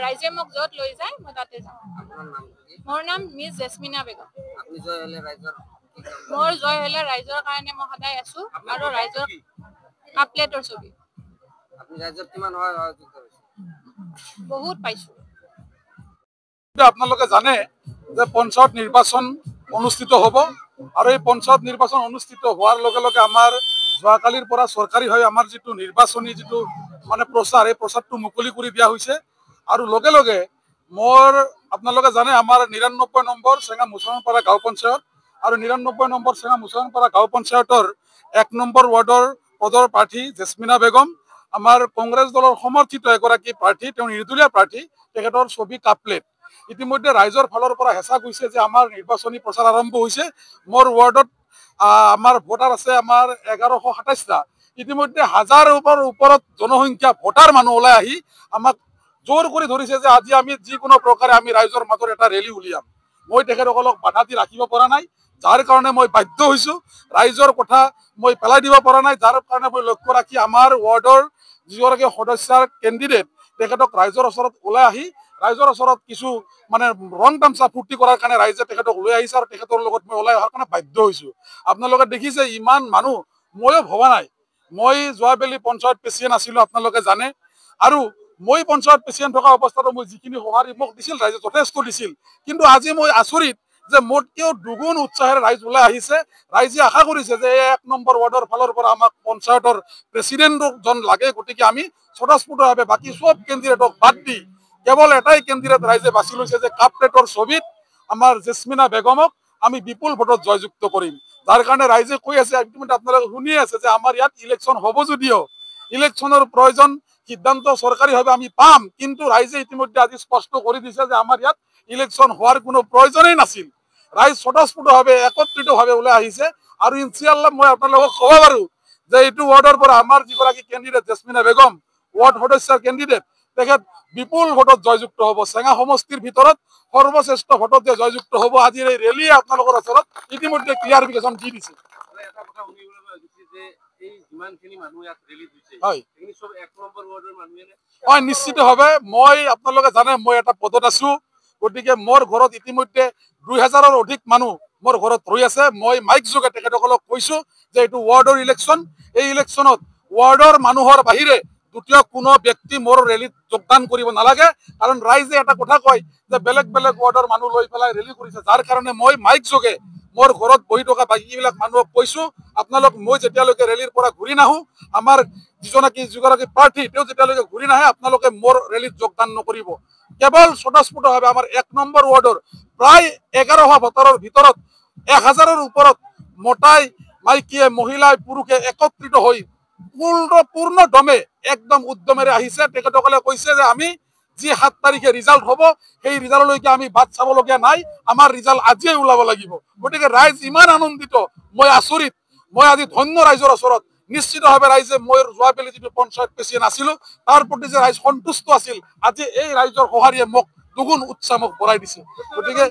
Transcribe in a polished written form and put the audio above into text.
ৰাইজে মোক য'ত লৈ যায় মই তাতে যাওঁ। মোৰ নাম মিছ জেছমিনা বেগম। মোৰ জয় হ'লে ৰাইজৰ কাৰণে মই সদায় আছো আৰু ৰাইজৰ কাপ প্লেটৰ ছবি বহুত পাইছো। আপোনালোকে জানে যে পঞ্চায়ত নিৰ্বাচন অনুষ্ঠিত হ'ব আৰু এই পঞ্চায়ত নিৰ্বাচন অনুষ্ঠিত হোৱাৰ লগে লগে আমাৰ যোৱাকালিৰ পৰা চৰকাৰীভাৱে আমাৰ যিটো নিৰ্বাচনী যিটো মানে প্ৰচাৰ এই প্ৰচাৰটো মুকলি কৰি দিয়া হৈছে আৰু লগে লগে মোৰ আপোনালোকে জানে আমাৰ ৯৯ নম্বৰ চেঙা মুছলমানপাৰা গাঁও পঞ্চায়ত আৰু ৯৯ নম্বৰ চেঙা মুছলমানপাৰা গাঁও পঞ্চায়তৰ ১ নম্বৰ ৱাৰ্ডৰ পদৰ প্ৰাৰ্থী জেছমিনা বেগম আমাৰ কংগ্ৰেছ দলৰ সমৰ্থিত এগৰাকী প্ৰাৰ্থী, তেওঁ নিৰ্দলীয় প্ৰাৰ্থী, তেখেতৰ ছবি কাপ প্লেট। ইতিমধ্যে ৰাইজৰ ফালৰ পৰা হেঁচা গৈছে যে আমাৰ নিৰ্বাচনী প্ৰচাৰ আৰম্ভ হৈছে। মোৰ ৱাৰ্ডত আমাৰ ভোটাৰ আছে আমাৰ ১১২৭টা। ইতিমধ্যে হাজাৰৰ ওপৰত জনসংখ্যা ভোটাৰ মানুহ ওলাই আহি আমাক জোৰ কৰি ধৰিছে যে আজি আমি যিকোনো প্ৰকাৰে আমি ৰাইজৰ মাজত এটা ৰেলী উলিয়াম। মই তেখেতসকলক বাধা দি ৰাখিব পৰা নাই, যাৰ কাৰণে মই বাধ্য হৈছোঁ। ৰাইজৰ কথা মই পেলাই দিব পৰা নাই, যাৰ কাৰণে মই লক্ষ্য ৰাখি আমাৰ ৱাৰ্ডৰ যিগৰাকী সদস্যাৰ কেণ্ডিডেট তেখেতক ৰাইজৰ ওচৰত ওলাই আহি ৰাইজৰ ওচৰত কিছু মানে ৰং তামচা ফূৰ্তি কৰাৰ কাৰণে ৰাইজে তেখেতক লৈ আহিছে আৰু তেখেতৰ লগত মই ওলাই অহাৰ কাৰণে বাধ্য হৈছোঁ। আপোনালোকে দেখিছে ইমান মানুহ ময়ো ভবা নাই। মই যোৱাবেলি পঞ্চায়ত প্ৰেচিডেণ্ট আছিলোঁ, আপোনালোকে জানে, আৰু মই পঞ্চায়ত প্ৰেচিডেণ্ট থকা অৱস্থাতো মই যিখিনি সঁহাৰি মোক দিছিল ৰাইজে যথেষ্ট দিছিল। কিন্তু আজি মই আচৰিত যে মোতকৈও দুগুণ উৎসাহেৰে ৰাইজ ওলাই আহিছে। ৰাইজে আশা কৰিছে যে এই ১ নম্বৰ ৱাৰ্ডৰ ফালৰ পৰা আমাক পঞ্চায়তৰ প্ৰেচিডেণ্টজন লাগে, গতিকে আমি স্বতঃস্ফূৰ্তভাৱে বাকী চব কেণ্ডিডেটক বাদ দি কেৱল এটাই কেণ্ডিডেট ৰাইজে বাছি লৈছে যে কাপ প্লেটৰ ছবিত আমাৰ জেছমিনা বেগমক আমি বিপুল ভোটত জয়যুক্ত কৰিম। যাৰ কাৰণে ৰাইজে কৈ আছে, ইতিমধ্যে আপোনালোকে শুনিয়ে আছে যে আমাৰ ইয়াত ইলেকশ্যন হ'ব যদিও ইলেকশ্যনৰ প্ৰয়োজন সিদ্ধান্ত চৰকাৰীভাৱে আমি পাম, কিন্তু ৰাইজে ইতিমধ্যে আজি স্পষ্ট কৰি দিছে যে আমাৰ ইয়াত ইলেকশ্যন হোৱাৰ কোনো প্ৰয়োজনেই নাছিল। ৰাইজ স্বতঃস্ফূৰ্তভাৱে একত্ৰিতভাৱে ওলাই আহিছে আৰু ইনশাআল্লাহ মই আপোনালোকক ক'ব পাৰোঁ যে এইটো ৱাৰ্ডৰ পৰা আমাৰ যিগৰাকী কেণ্ডিডেট জেছমিনা বেগম ৱাৰ্ড সদস্যৰ কেণ্ডিডেট, তেখেত বিপুল ভোটত জয়যুক্ত হ'ব। চেঙা সমষ্টিৰ ভিতৰত সৰ্বশ্ৰেষ্ঠ ভোটত যে জয়যুক্ত হ'ব আজিৰ এই ৰেলীয়ে আপোনালোকৰ ওচৰত ইতিমধ্যে ক্লিয়াৰিফিকেশ্যন দি দিছে। হয়, নিশ্চিতভাৱে মই আপোনালোকে জানে মই এটা পদত আছো, গতিকে মোৰ ঘৰত ইতিমধ্যে ২০০০ৰ অধিক মানুহ মোৰ ঘৰত ৰৈ আছে। মই মাইক যোগে তেখেতসকলক কৈছো যে এইটো ৱাৰ্ডৰ ইলেকশ্যন, এই ইলেকশ্যনত ৱাৰ্ডৰ মানুহৰ বাহিৰে দ্বিতীয় কোনো ব্যক্তি মোৰ ৰেলীত যোগদান কৰিব নালাগে, কাৰণ ৰাইজে এটা কথা কয় যে বেলেগ বেলেগ ৱাৰ্ডৰ মানুহ লৈ পেলাই ৰেলী কৰিছে। যাৰ কাৰণে মই মাইক যোগে মোৰ ঘৰত বহি থকা বাকীবিলাক মানুহক কৈছো, আপোনালোক মই যেতিয়ালৈকে ৰেলীৰ পৰা ঘূৰি নাহো, আমাৰ যিগৰাকী প্ৰাৰ্থী তেওঁ যেতিয়ালৈকে ঘূৰি নাহে আপোনালোকে মোৰ ৰেলীত যোগদান নকৰিব। কেৱল স্বতঃস্ফূৰ্তভাৱে আমাৰ ১ নম্বৰ ৱাৰ্ডৰ প্ৰায় ১১০০ ভোটাৰৰ ভিতৰত ১০০০ৰ ওপৰত মতাই মাইকীয়ে মহিলাই পুৰুষে একত্ৰিত হৈ পূৰ্ণ দমে একদম উদ্যমেৰে আহিছে। তেখেতসকলে কৈছে যে আমি যি ৭ তাৰিখে ৰিজাল্ট হ'ব সেই ৰিজাল্টলৈকে আমি বাট চাবলগীয়া নাই, আমাৰ ৰিজাল্ট আজিয়ে ওলাব লাগিব। গতিকে ৰাইজ ইমান আনন্দিত, মই আচৰিত, মই আজি ধন্য ৰাইজৰ ওচৰত। নিশ্চিতভাৱে ৰাইজে মই যোৱাবেলি যিটো পঞ্চায়ত প্ৰেচিডেণ্ট আছিলোঁ তাৰ প্ৰতি যে ৰাইজ সন্তুষ্ট আছিল, আজি এই ৰাইজৰ সঁহাৰিয়ে মোক দুগুণ উৎসাহ মোক বঢ়াই দিছে। গতিকে